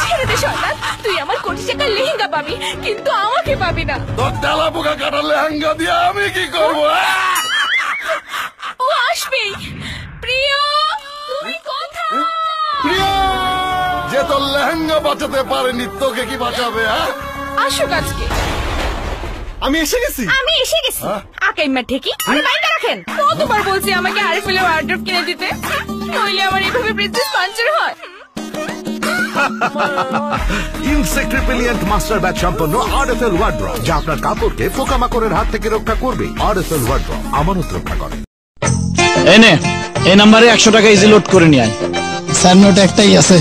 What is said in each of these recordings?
ছেড়ে দে শয়তান, তুই আমার কোটি টাকার লেহেঙ্গা পাবি, কিন্তু আমাকে পাবি না। তোর ডালা পোকা কাটার লেহেঙ্গা দিয়ে আমি কি করবো? ও আসবেই। প্রিয়, তুই কোথায়? প্রিয়, যে তোর লেহেঙ্গা বাঁচাতে পারেনি তোকে কি বাঁচাবে? আসুক আজকে। আমি এসে গেছি। আকাইমা ঠিকই আরে বাইরে রাখেন। কতবার বলছি আমাকে আরিফেলের ওয়ার্ড্রপ কিনে দিতে, নইলে আমার এভাবে প্রিন্সেস পাঞ্চার হয়। ইনসেক্রিপিলিয়েন্ট মাস্টার ব্যাচ সম্পন্ন আরএফএল ওয়ার্ড্রপ, যা আপনার কাপড়কে পোকামাকড়ের হাত থেকে রক্ষা করবে। আরএফএল ওয়ার্ড্রপ আমানত রক্ষা করে। এনে এই নাম্বারে 100 টাকা ইজি লোড করে নিয়ে আয়। স্যার নোট একটাই আছে।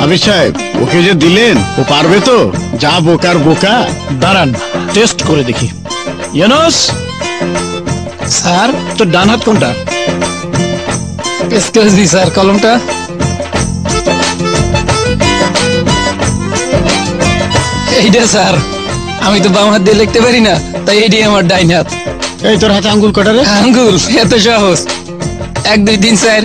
আবির সাহেব, ওকে যে দিলেন ও পারবে তো? যা বোকার বোকা। দাঁড়ান টেস্ট করে দেখি। ইউনুস স্যার, তোর ডান হাত কোনটা? এক্সকিউজ মি স্যার, কলমটা। এইটা স্যার, আমি তো বাম হাত দিয়ে লিখতে পারি না, তাই এইটাই আমার ডাইন হাত। এই তোর হাতে আঙ্গুল কটা রে? আঙ্গুল এত সহজ। 1 2 3 4।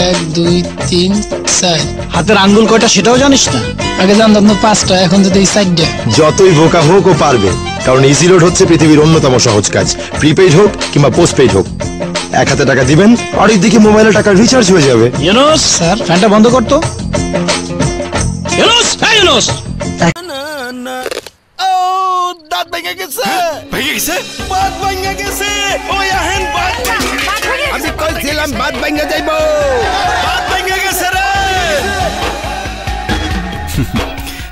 1 2 3 4। হাতের আঙ্গুল কয়টা সেটাও জানিস না? আগে জানতাম তো 5টা, এখন তো এই 4টা। যতই বোকা হোক ও পারবে, কারণ ইজি লোড হচ্ছে পৃথিবীর অন্যতম সহজ কাজ। প্রিপেইড হোক কিংবা পোস্টপেইড হোক, 1 হাতে টাকা দিবেন আর দিকে মোবাইলে টাকা রিচার্জ হয়ে যাবে। ইউনুস স্যার, ফ্যানটা বন্ধ কর তো। ইউনুস, হ্যাঁ ইউনুস। দাঁত ভেঙে গেছে। ভেঙে গেছে? বাত ভেঙে গেছে। ওই আহেন বাত। আমি কইছিলাম বাত ভেঙে যাইবো। বাত ভেঙে গেছে রে।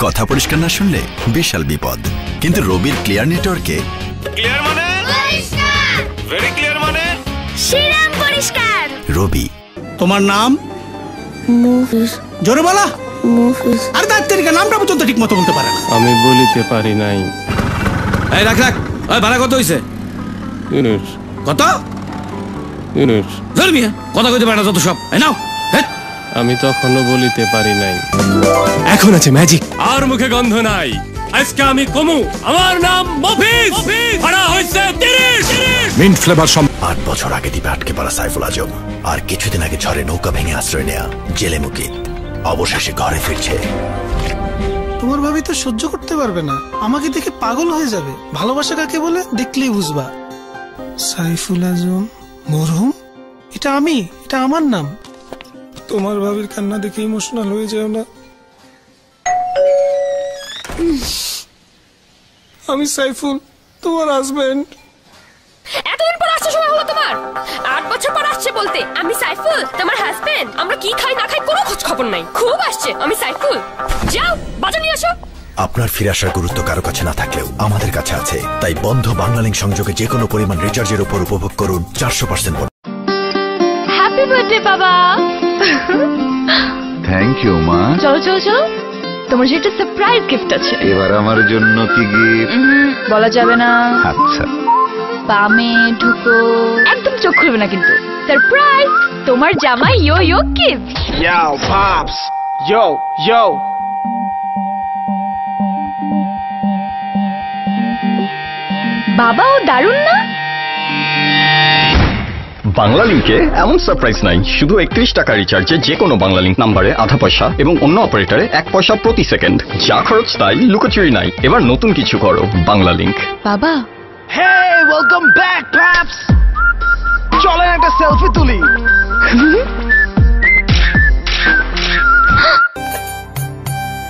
কথা পরিষ্কার না শুনলে বিশাল বিপদ। কিন্তু রবির ক্লিয়ার নেটওয়ার্কে ক্লিয়ার মানে পরিষ্কার, ভেরি ক্লিয়ার মানে শিরাম পরিষ্কার। রবি। তোমার নাম? মুফিস। জোরে বলা। মুফিস। আর ডাক্তারিকা নামটা পর্যন্ত ঠিক মতো বলতে পারে না। আমি বলিতে পারি নাই। এই রাখ রাখ। ওই ভাড়া কত হইছে? ইউনুস। কত? ইউনুস। ধর্মিয়া কথা কইতে পারে না যত সব। এই নাও। আমি তখনো বলিতে পারি নাই। এখন আছে ম্যাজিক। আর মুখে গন্ধ নাই। আজকে আমি কমু, আমার নাম মফিজ। ভাড়া হইছে 30। মিন্ট ফ্লেভার 8 বছর আগে দ্বীপে আটকে পড়া সাইফুল আজম আর কিছুদিন আগে ঝড়ে নৌকা ভেঙে আশ্রয় নেয়া জেলে মুকিত অবশেষে ঘরে ফিরছে। তোমার ভাবি তো সহ্য করতে পারবে না, আমাকে দেখে পাগল হয়ে যাবে। ভালোবাসা কাকে বলে দেখলেই বুঝবা। সাইফুল আজম মরহুম, এটা আমি, এটা আমার নাম। তোমার ভাবির কান্না দেখে ইমোশনাল হয়ে যাও না। আমি সাইফুল, তোমার হাজবেন্ড। এতদিন পর আসছে সময় হলো তোমার? 8 বছর পর আসছে বলতে আমি সাইফুল তোমার হাজবেন্ড। আমরা কি খাই না খাই কোনো খোঁজ খবর নাই। খুব আসছে আমি সাইফুল। যাও বাজার নিয়ে আসো। আপনার ফিরে আসার গুরুত্ব কারো কাছে না থাকলেও আমাদের কাছে আছে। তাই বন্ধ বাংলালিংক সংযোগে যে কোনো পরিমাণ রিচার্জের উপর উপভোগ করুন 400% বোনাস। হ্যাপি বার্থডে বাবা। থ্যাংক ইউ মা। চলো চলো চলো, তোমার যে একটা সারপ্রাইজ গিফট আছে। এবার আমার জন্য কি গিফট? বলা যাবে না। আচ্ছা। বামে ঢুকো, একদম চোখ খুলবে না কিন্তু। সারপ্রাইজ, তোমার জামাই ইয়ো ইয়ো gift. Yo, Pops. Yo, yo. বাবাও দারুণ না? বাংলালিংকে এমন সারপ্রাইজ নাই। শুধু 31 টাকা রিচার্জে যে কোনো বাংলালিংক নাম্বারে আধা পয়সা এবং অন্য অপারেটরে 1 পয়সা প্রতি সেকেন্ড। যা খরচ তাই, লুকোচুরি নাই। এবার নতুন কিছু করো বাংলালিংক। বাবা। Hey, welcome back, Pops. চলেন একটা সেলফি তুলি।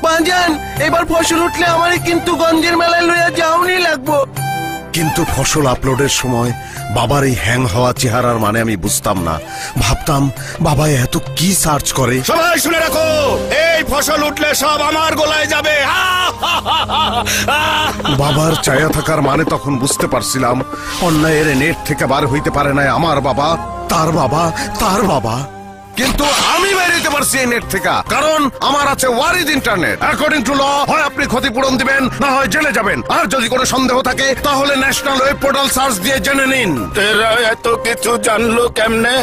পাঁজান, এবার ফসল উঠলে আমারে কিন্তু গঞ্জের মেলায় লইয়া যাওনি লাগবো। কিন্তু ফসল আপলোডের সময় বাবার এই হ্যাং হওয়া চেহারার মানে আমি বুঝতাম না। ভাবতাম বাবা এত কি সার্চ করে। সবাই শুনে রাখো, এই ফসল উঠলে সব আমার গোলায় যাবে। বাবার চায়া থাকার মানে তখন বুঝতে পারছিলাম, অন্যায়ের নেট থেকে বার হইতে পারে না আমার বাবা, তার বাবা, তার বাবা। কিন্তু আমি বাইরে হইতে পারছি এই নেট থেকে, কারণ আমার আছে ওয়ারিদ ইন্টারনেট। অ্যাকর্ডিং টু ল, হয় আপনি ক্ষতিপূরণ দিবেন, না হয় জেলে যাবেন। আর যদি কোনো সন্দেহ থাকে তাহলে ন্যাশনাল ওয়েব পোর্টাল সার্চ দিয়ে জেনে নিন। এরা এত কিছু জানলো কেমনে?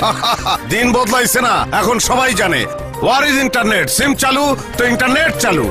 দিন বদলাইছে না, এখন সবাই জানে। ওয়ারিদ ইন্টারনেট, সিম চালু তো ইন্টারনেট চালু।